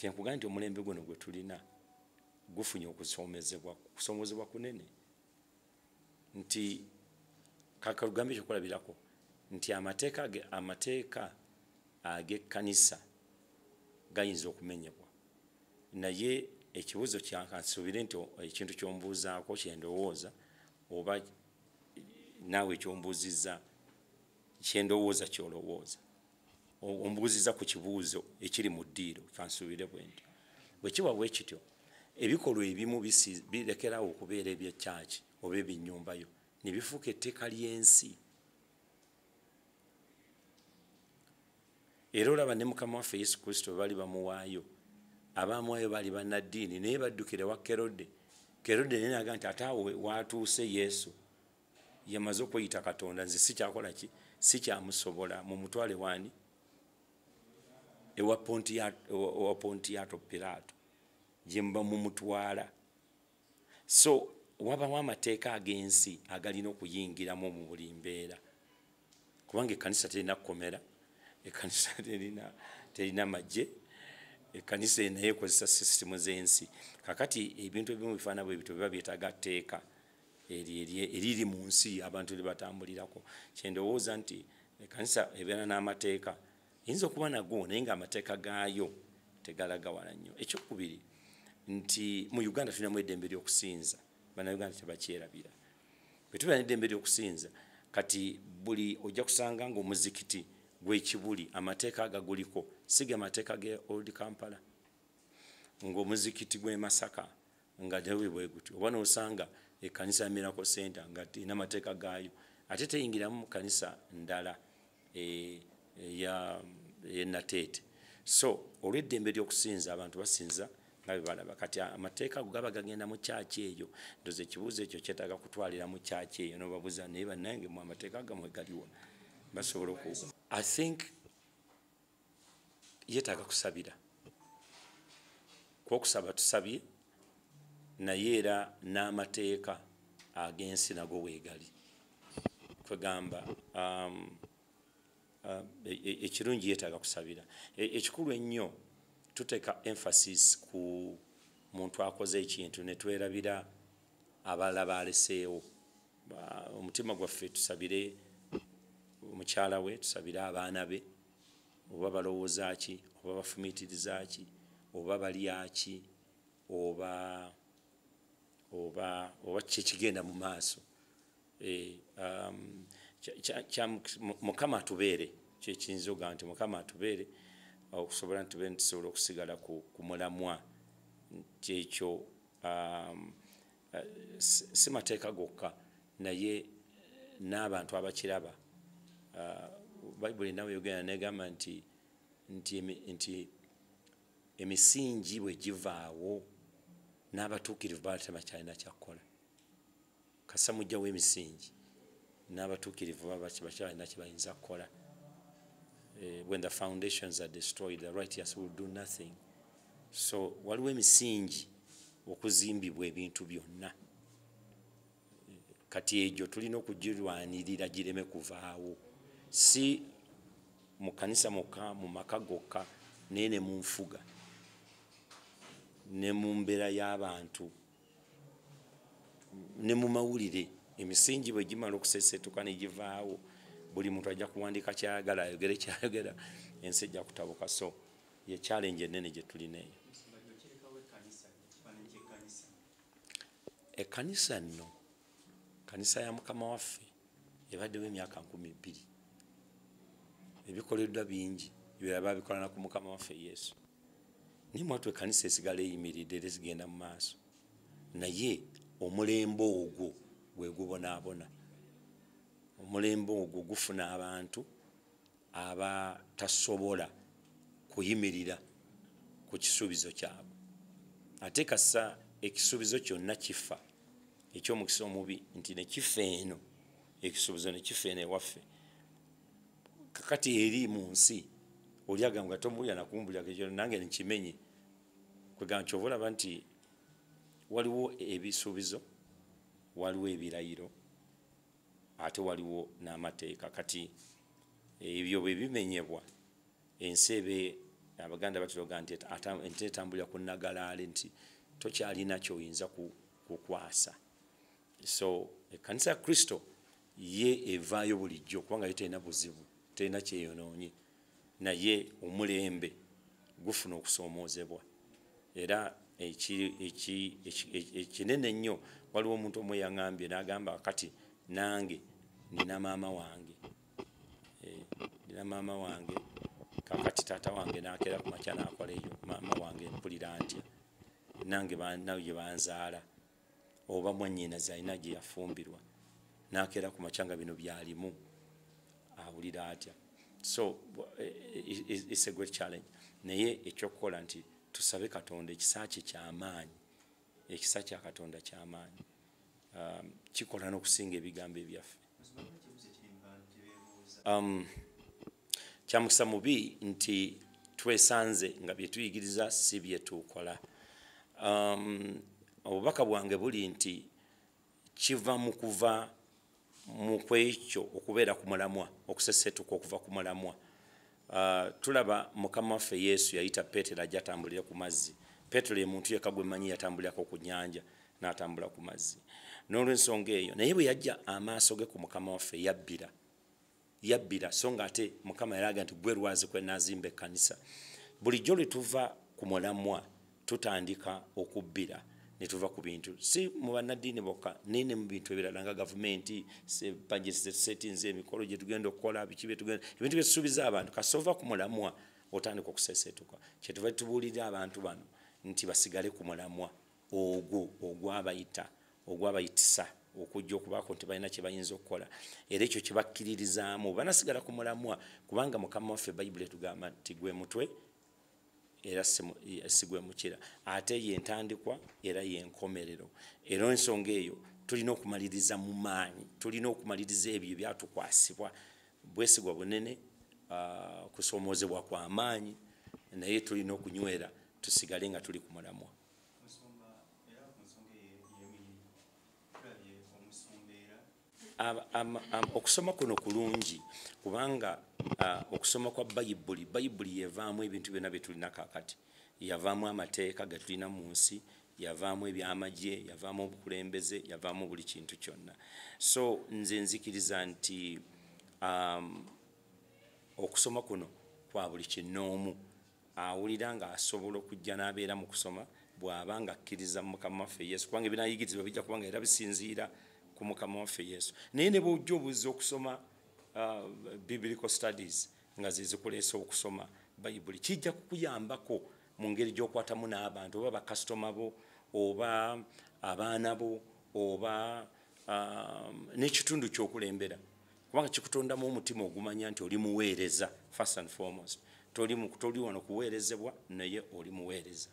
Tenkugamba nti omulembe guno gwe tulina gufunye okusomozebwa kunene nti kakalugambe ekyokulabirako nti amateeka ag'ekkanisa gayinza okumenyebwa, naye ekibuuzo kyansuubire nti ekintu kyombuuzaako kyendowooza oba naawe ekyombuuzizza kyendowooza kyolowooza ombuuziza ku kibuuzo ekiri mu ddiiro kansuubire bwe nti bwe kiba bwe kityo ebikolwa ebimu birekerawo okubeera ebyekyaki oba ebyennyumbayo ne bifuuka etteeka ly'ensi. Era olaba ne Mukama waffe Yesu Kristo bali bamuwaayo, abaamuwaayo baali bannaddiini naye baddukira wa Kerode. Kerode naye n'agamba nti ate awo waatuuse Yesu yamaze okweyita Katonda, nze sikyakola ki sikyamusobola, mumutwale waani ewa Pontiato Pilato gye muba mumutwala. So wabawo amateeka ag'ensi agalina okuyingiramu mu buli mbeera, kubanga ekkanisa terina kukomera, ekkanisa terina magye, ekkanisa naye ekozesa sisitemu z'ensi. Kakati ebintu ebimu bifaana bwe bityo biba byetaaga tteeka eriri mu nsi abantu lye batambulirako. Kyendowooza nti ekkanisa ebeera n'amateeka yinza okuba nago naye ng'amateeka gaayo tegalaga wala nnyo. Ekyokubiri nti mu Uganda tulinamu eddembe ly'okusinza, bannayuganda tebakyerabira. Bwe tubeera n'eddembe ly'okusinza kati buli ojja kusanga ng'omuzikiti gw'ekibuli amateeka agaguliko siga amateeka ge Old Kampala, ng'omuzikiti gw'e Masaka nga dewe bwe gutyo, oba n'osanga ekkanisa ya Miracle Center nga ina amateeka gaayo ate teyingiramu mu kkanisa ndala ya Nateete. So olw'eddembe ly'okusinza abantu basinza nga bwe balaba. Kati amateeka ago gaba gagenda mu kyaki eyo, ndoza ekibuuzo ekyo kyetaaga kutwalira mu kyaki eyo n'obabuuza naye bannange mu amateeka gamwe galiwa basobola oku. I think yeetaaga kusabira, kwokusaba tusabye, naye era n'amateeka ag'ensi nago weegali. Kwegamba ekirungi yeetaaga kusabira. Ekikulu ennyo tuteeka emphasis ku muntu akoze ekintu ne twerabira abalala baleseewo. Omutima gwaffe tusabire omukyala we, tusabire abaana be, oba balowooza ki, oba bafumiitiriza ki, oba balya ki, oba kyekigenda mu maaso. Mukama atubeere, kyekiyinza okuga nti Mukama atubeere okusobola ntusobola okusigala ku mulamwa. Kyekyo si mateeka gokka naye n'abantu abakiraba. Bayibuli nawe yogera negamba nti emisingi bwe givaawo n'abatuukirivu baba tebakyalina kyakukola. Kasa mujjawo emisingi n'abatuukirivu baba bakyalina kye bayinza kukola. When the foundations are destroyed, the righteous will do nothing. So waliwo emisingi okuzimbibwa ebintu byonna. Kati egyo tulina okugirwanirira gireme kuvaawo, si mu kkanisa mukka, mu maka gokka, naye ne mu nfuga ne mu mbeera y'abantu ne mu mawulire. Emisingi bwe gimala okusesetuka ne givaawo, buli muntu ajja kuwandiika kyayagala, ayogere kyayogera, ensi ejja kutabuka. So ye challenge ennene gye tulina eyo. Ekkanisa nno, kkanisa ya Mukama waffe ebaddewo emyaka 2000. Ebikoleddwa bingi ebirala babikola ku Mukama waffe Yesu. Naye mwatu ekkanisa esigala eyimiridde era zigenda mu maaso, naye omulembe ogwo gwe gubonaabona. Omulembe ogwo gufuna abantu abatasobola kuyimirira ku kisuubizo kyabwe. Ate kasa ekisuubizo kyonna kifa, ekyomukisa omubi nti ne kifa eno, ekisuubizo ne kifa eno ewaffe. Kakati eri mu nsi oli agamba tombulira nakumbulira ekyo nange nkimenye. Kwegamba kyova olaba nti waliwo ebisuubizo, waliwo ebirayiro, ate waliwo n'amateeka. Kati ebyo bwe bimenyebwa ensi ebe Abaganda batuloga nti ente etambulira ku nnagalaale nti tokyalina kyoyinza kukwasa. So ekkanisa ya Kristo ye evaayo bulijjo kubanga ye terina buzibu, terina kyeyonoonye, naye omulembe gufuna okusoomoozebwa. Era ekinene ennyo, waliwo omuntu omwe yaŋŋambye n'agamba kati nange nina maama wange, kakati taata wange nakeera ku makya nakola eyo, maama wange mpulira ntya, nange naye banzaala oba mwannyinaze alina gye yafumbirwa nakeera ku makya nga bino byalimu, awulira atya? So it's a great challenge. Naye ekyokukola nti tusabe Katonda, ekisa kye kyamaanyi, ekisa kya Katonda kyamaanyi, kikola n'okusinga ebigambo ebyaffe. Kyamukisa mubi nti twesanze nga bye tuyigiriza si bye tukola. Obubaka bwange buli nti kiva mu kuva mu kwekyo okubeera ku mulamwa, okusesetuka okuva ku mulamwa. Tulaba Mukama waffe Yesu yayita Peetero ajja atambulire ku mazzi. Peetero ye muntu yekka gwe mmanyi yatambulirako ku nnyanja n'atambula ku mazzi. N'olw'ensonga eyo naye bwe yajja amaaso ge ku Mukama waffe yabbira, so nga ate Mukama yalaga nti gwe lwazi kwe naazimba ekkanisa. Bulijjo lwe tuva ku mulamwa tutandika okubbira ne tuva ku bintu, si mu bannaddiini bokka, naye ne mu bintu ebirala nga gavumenti, budget settings, emikolo gye tugenda okukola, biki ebintu bye tusuubiza abantu. Kasova ku mulamwa otandika okusesetuka. Kyetuva tubuulira abantu bano nti basigale ku mulamwa ogwo ogwabayitisa okujja okubaako nti balina kye bayinza okukola, era ekyo kye bakkiririzaamu banasigala ku mulamwa, kubanga Mukama waffe Bayibuli etugamba nti gwe mutwe era si gwe mukira, ate ye ntandikwa era ye nkomerero. Era ensonga eyo tulina okumaliriza mu maanyi, tulina okumaliriza ebyo byatukwasibwa, bwesigwa bunene, kusoomoozebwa kwa maanyi, naye tulina okunywera tusigale nga tuli ku mulamwa. Okusoma kuno kulungi kubanga okusoma kwa Bayibuli yevaamu ebintu byonna bye tulina kaakati. Yavaamu amateeka ge tulina mu nsi, yavaamu ebyamagye, yavaamu obukulembeze, yavaamu buli kintu kyonna. So nze nzikiriza nti okusoma kuno kwa buli kinnoomu, awulira nga asobola okujja n'abeera mu kusoma bw'aba nga akkiriza Mukama waffe Yesu, kubanga ebinaayigirizibwa bijja kubanga era bisinziira ku Mukama waffe Yesu. Naye ne bw'ojja obuzza okusoma biblical studies nga ze zikuleesa okusoma Bayibuli, kijja kukuyambako mu ngeri gy'okwatamu n'abantu, oba bakasitoma bo, oba abaana bo, oba n'ekitundu ky'okulembera, kubanga kikutondamu omutima ogumanya nti oli muweereza. First and foremost, toli wano kuweerezebwa, naye oli muweereza.